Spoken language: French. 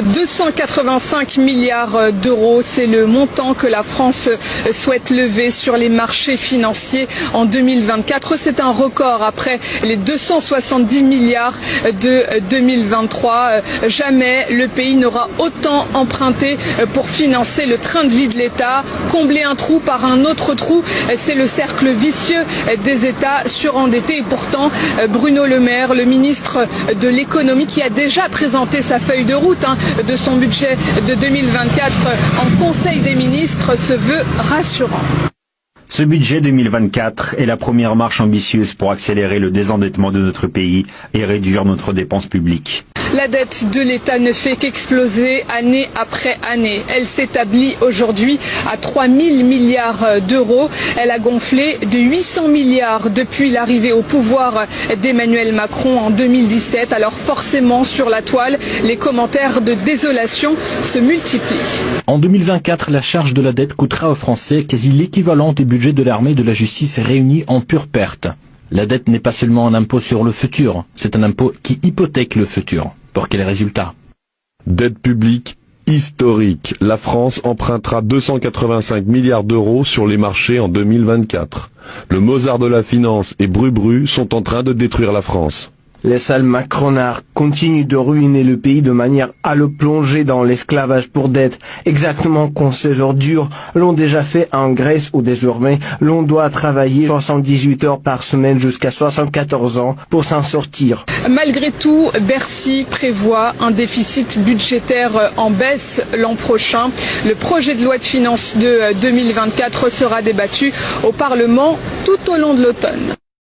285 milliards d'euros, c'est le montant que la France souhaite lever sur les marchés financiers en 2024. C'est un record après les 270 milliards de 2023. Jamais le pays n'aura autant emprunté pour financer le train de vie de l'État. Combler un trou par un autre trou, c'est le cercle vicieux des États surendettés. Et pourtant, Bruno Le Maire, le ministre de l'économie, qui a déjà présenté sa feuille de route de son budget de 2024 en Conseil des ministres, se veut rassurant. Ce budget 2024 est la première marche ambitieuse pour accélérer le désendettement de notre pays et réduire notre dépense publique. La dette de l'État ne fait qu'exploser année après année. Elle s'établit aujourd'hui à 3 000 milliards d'euros. Elle a gonflé de 800 milliards depuis l'arrivée au pouvoir d'Emmanuel Macron en 2017. Alors forcément, sur la toile, les commentaires de désolation se multiplient. En 2024, la charge de la dette coûtera aux Français quasi l'équivalent du budget de l'armée et de la justice réunis en pure perte. La dette n'est pas seulement un impôt sur le futur, c'est un impôt qui hypothèque le futur. Pour quels résultats? Dette publique historique. La France empruntera 285 milliards d'euros sur les marchés en 2024. Le Mozart de la finance et Bru sont en train de détruire la France. Les sales macronards continuent de ruiner le pays de manière à le plonger dans l'esclavage pour dette, exactement comme ces ordures l'ont déjà fait en Grèce où désormais l'on doit travailler 78 heures par semaine jusqu'à 74 ans pour s'en sortir. Malgré tout, Bercy prévoit un déficit budgétaire en baisse l'an prochain. Le projet de loi de finances de 2024 sera débattu au Parlement tout au long de l'automne.